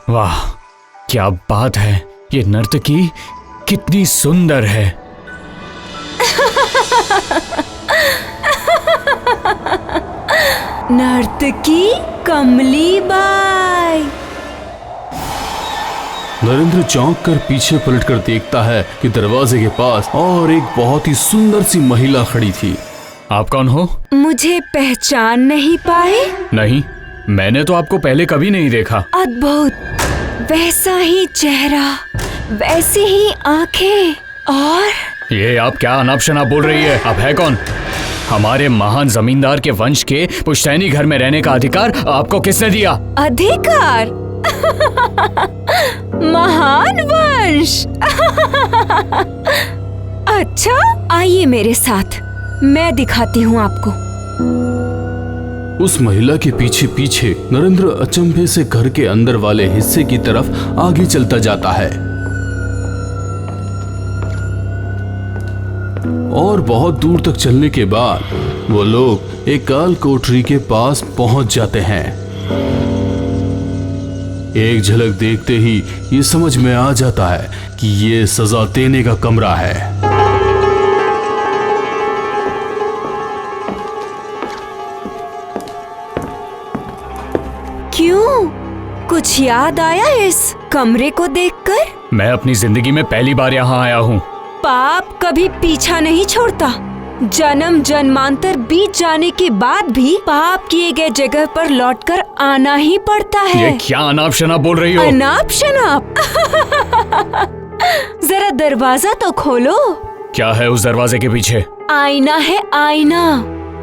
वाह, क्या बात है। ये नर्तकी कितनी सुंदर है। नर्तकी कमली बाई। नरेंद्र चौंक कर पीछे पलटकर देखता है कि दरवाजे के पास और एक बहुत ही सुंदर सी महिला खड़ी थी। आप कौन हो? मुझे पहचान नहीं पाए? नहीं, मैंने तो आपको पहले कभी नहीं देखा। अद्भुत, वैसा ही चेहरा, वैसी ही आंखें। और ये आप क्या अनाप शनाप बोल रही है? आप है कौन? हमारे महान जमींदार के वंश के पुश्तैनी घर में रहने का अधिकार आपको किसने दिया? अधिकार? महान वंश। अच्छा, आइए मेरे साथ, मैं दिखाती हूँ आपको। उस महिला के पीछे पीछे नरेंद्र अचंभे से घर के अंदर वाले हिस्से की तरफ आगे चलता जाता है और बहुत दूर तक चलने के बाद वो लोग एक काल कोठरी के पास पहुंच जाते हैं। एक झलक देखते ही ये समझ में आ जाता है कि ये सजा देने का कमरा है। क्यों, कुछ याद आया इस कमरे को देखकर? मैं अपनी जिंदगी में पहली बार यहाँ आया हूँ। पाप कभी पीछा नहीं छोड़ता। जन्म जन्मांतर बीत जाने के बाद भी पाप किए गए जगह पर लौटकर आना ही पड़ता है। ये क्या अनाप शनाप बोल रही हो? अनाप शनाप? जरा दरवाजा तो खोलो। क्या है उस दरवाजे के पीछे? आईना है, आईना।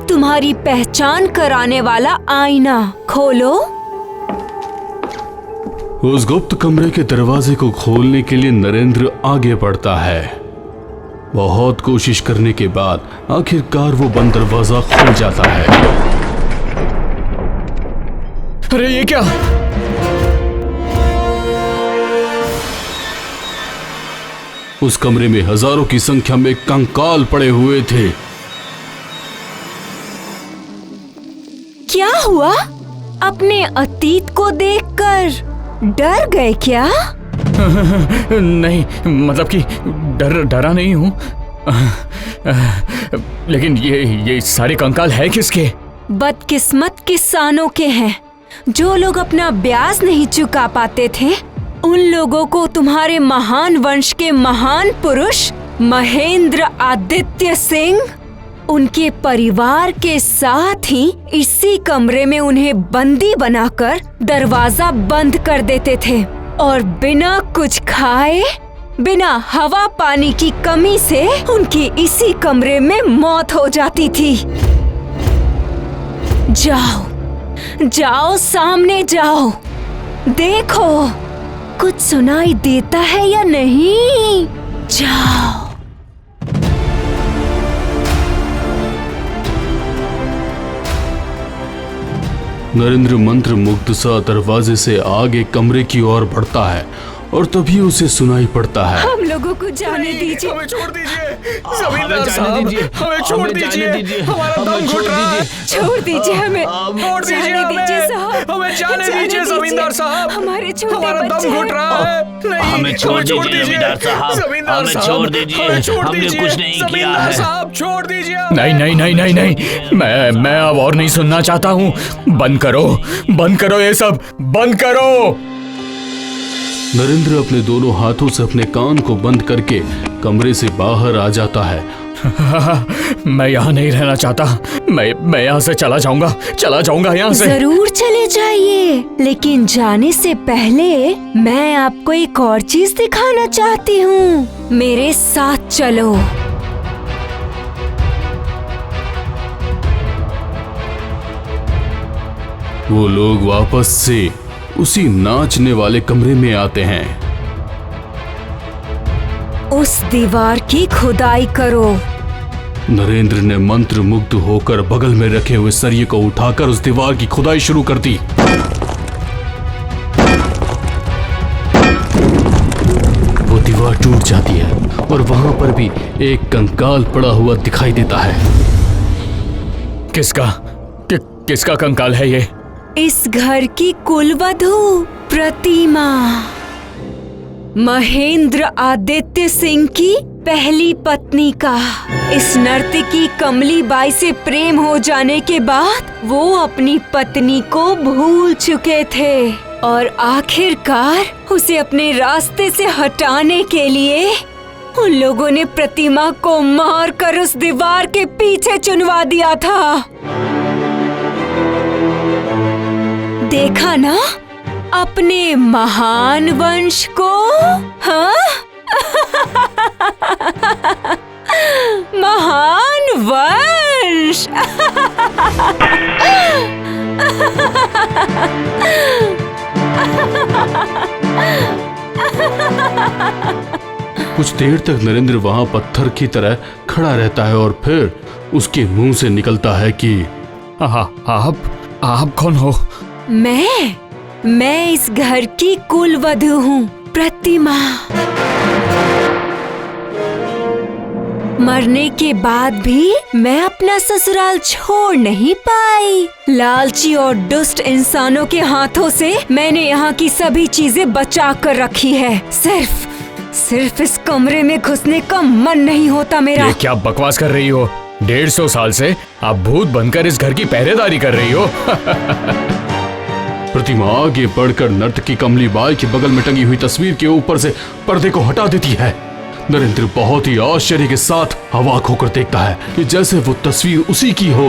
तुम्हारी पहचान कराने वाला आईना। खोलो। उस गुप्त कमरे के दरवाजे को खोलने के लिए नरेंद्र आगे बढ़ता है। बहुत कोशिश करने के बाद आखिरकार वो बंद दरवाजा खुल जाता है। अरे ये क्या? उस कमरे में हजारों की संख्या में कंकाल पड़े हुए थे। क्या हुआ? अपने अतीत को देखकर डर गए क्या? नहीं, मतलब कि डरा नहीं हूँ। लेकिन ये सारे कंकाल है किसके? बदकिस्मत किसानों के हैं। जो लोग अपना ब्याज नहीं चुका पाते थे, उन लोगों को तुम्हारे महान वंश के महान पुरुष महेंद्र आदित्य सिंह, उनके परिवार के साथ ही इसी कमरे में उन्हें बंदी बनाकर दरवाजा बंद कर देते थे और बिना कुछ खाए, बिना हवा पानी की कमी से उनकी इसी कमरे में मौत हो जाती थी। जाओ जाओ, सामने जाओ, देखो कुछ सुनाई देता है या नहीं। जाओ। नरेंद्र मंत्र मुग्ध सा दरवाजे से आगे कमरे की ओर बढ़ता है और तभी उसे सुनाई पड़ता है। हम लोगों को जाने दीजिए। हमें छोड़ दीजिए जमींदार साहब, हमें छोड़ दीजिए, हमारा दम घुट रहा है। छोड़ दीजिए हमें, छोड़ दीजिए साहब, हमें जाने दीजिए जमींदार साहब, हमारे छोटे हमारा बच्चे दम घुट रहा है। नहीं, हमें छोड़ दीजिए जमींदार साहब, हमें छोड़ दीजिए, हमने कुछ नहीं किया है। साहब छोड़ दीजिए। नहीं नहीं नहीं नहीं नहीं, मैं अब और नहीं सुनना चाहता हूँ। बंद करो ये सब, बंद करो। नरेंद्र अपने दोनों हाथों से अपने कान को बंद करके कमरे से बाहर आ जाता है। मैं यहाँ नहीं रहना चाहता। मैं यहाँ से चला जाऊंगा यहाँ से। जरूर चले जाइए, लेकिन जाने से पहले मैं आपको एक और चीज दिखाना चाहती हूँ। मेरे साथ चलो। वो लोग वापस से उसी नाचने वाले कमरे में आते हैं। उस दीवार की खुदाई करो। नरेंद्र ने मंत्र मुग्ध होकर बगल में रखे हुए सरिये को उठाकर उस दीवार की खुदाई शुरू कर दी। वो दीवार टूट जाती है और वहां पर भी एक कंकाल पड़ा हुआ दिखाई देता है। किसका कंकाल है ये? इस घर की कुलवधू प्रतिमा महेंद्र आदित्य सिंह की पहली पत्नी का इस नर्तकी कमली बाई से प्रेम हो जाने के बाद वो अपनी पत्नी को भूल चुके थे और आखिरकार उसे अपने रास्ते से हटाने के लिए उन लोगों ने प्रतिमा को मारकर उस दीवार के पीछे चुनवा दिया था। देखा ना अपने महान वंश को, हाँ? महान वंश। कुछ देर तक नरेंद्र वहां पत्थर की तरह खड़ा रहता है और फिर उसके मुंह से निकलता है कि आप कौन हो? मैं इस घर की कुलवधू हूँ, प्रतिमा। मरने के बाद भी मैं अपना ससुराल छोड़ नहीं पाई। लालची और दुष्ट इंसानों के हाथों से मैंने यहाँ की सभी चीजें बचा कर रखी है। सिर्फ इस कमरे में घुसने का मन नहीं होता मेरा। ये क्या बकवास कर रही हो? 150 साल से आप भूत बनकर इस घर की पहरेदारी कर रही हो। प्रतिमा आगे बढ़कर नर्तकी कमली बाई के बगल में टंगी हुई तस्वीर के ऊपर से पर्दे को हटा देती है। नरेंद्र बहुत ही आश्चर्य के साथ अवाक होकर देखता है कि जैसे वो तस्वीर उसी की हो।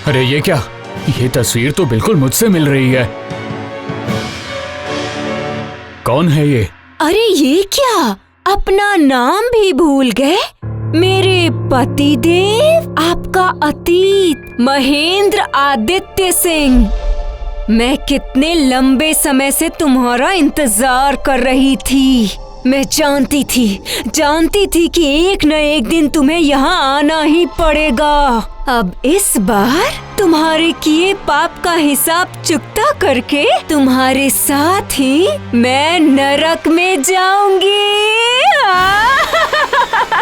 अरे ये क्या? ये तस्वीर तो बिल्कुल मुझसे मिल रही है। कौन है ये? अरे ये क्या, अपना नाम भी भूल गए? मेरे पति देव, आपका अतीत महेंद्र आदित्य सिंह। मैं कितने लंबे समय से तुम्हारा इंतजार कर रही थी। मैं जानती थी कि एक न एक दिन तुम्हें यहाँ आना ही पड़ेगा। अब इस बार तुम्हारे किए पाप का हिसाब चुकता करके तुम्हारे साथ ही मैं नरक में जाऊंगी।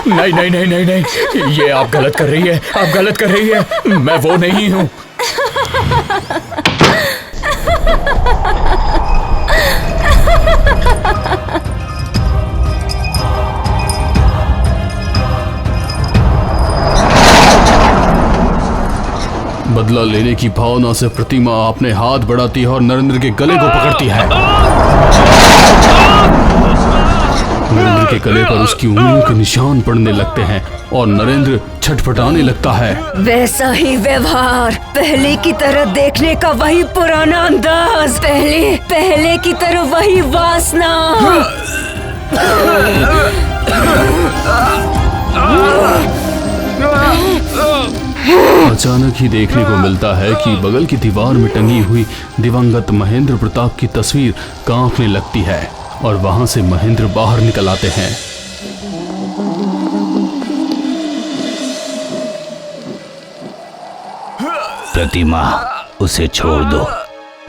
नहीं, ये आप गलत कर रही है। आप गलत कर रही है। मैं वो नहीं हूँ। बदला लेने की भावना से प्रतिमा अपने हाथ बढ़ाती है और नरेंद्र के गले को पकड़ती है। नरेंद्र के गले पर उसकी उंगलियों के निशान पड़ने लगते हैं और नरेंद्र छटपटाने लगता है। वैसा ही व्यवहार, पहले की तरह देखने का वही पुराना अंदाज, पहले की तरह वही वासना। अचानक ही देखने को मिलता है कि बगल की दीवार में टंगी हुई दिवंगत महेंद्र प्रताप की तस्वीर कांपने लगती है और वहां से महेंद्र बाहर निकल आते हैं। प्रतिमा, उसे छोड़ दो।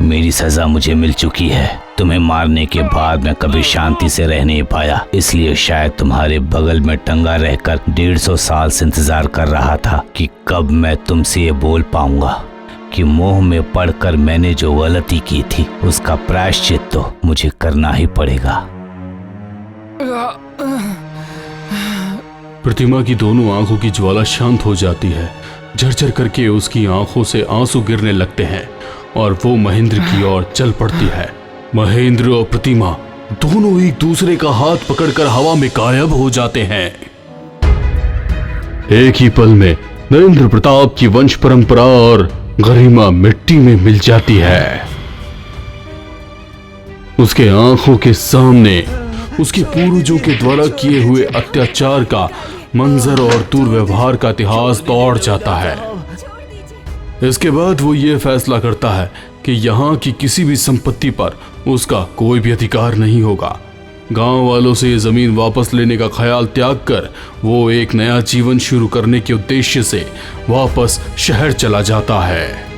मेरी सजा मुझे मिल चुकी है। तुम्हें मारने के बाद मैं कभी शांति से रह नहीं पाया, इसलिए शायद तुम्हारे बगल में टंगा रहकर 150 साल से इंतजार कर रहा था कि कब मैं तुमसे ये बोल पाऊंगा कि मोह में पड़कर मैंने जो गलती की थी उसका प्रायश्चित तो मुझे करना ही पड़ेगा। प्रतिमा की दोनों आंखों की ज्वाला शांत हो जाती है। झरझर करके उसकी आंखों से आंसू गिरने लगते हैं और वो महेंद्र की ओर चल पड़ती है। महेंद्र और प्रतिमा दोनों एक दूसरे का हाथ पकड़कर हवा में गायब हो जाते हैं। एक ही पल में नरेंद्र प्रताप की वंश परंपरा और गरिमा मिट्टी में मिल जाती है। उसके आंखों के सामने उसके पूर्वजों के द्वारा किए हुए अत्याचार का मंजर और दुर्व्यवहार का इतिहास दौड़ जाता है। इसके बाद वो ये फैसला करता है कि यहाँ की किसी भी संपत्ति पर उसका कोई भी अधिकार नहीं होगा। गांव वालों से ये जमीन वापस लेने का ख्याल त्याग कर वो एक नया जीवन शुरू करने के उद्देश्य से वापस शहर चला जाता है।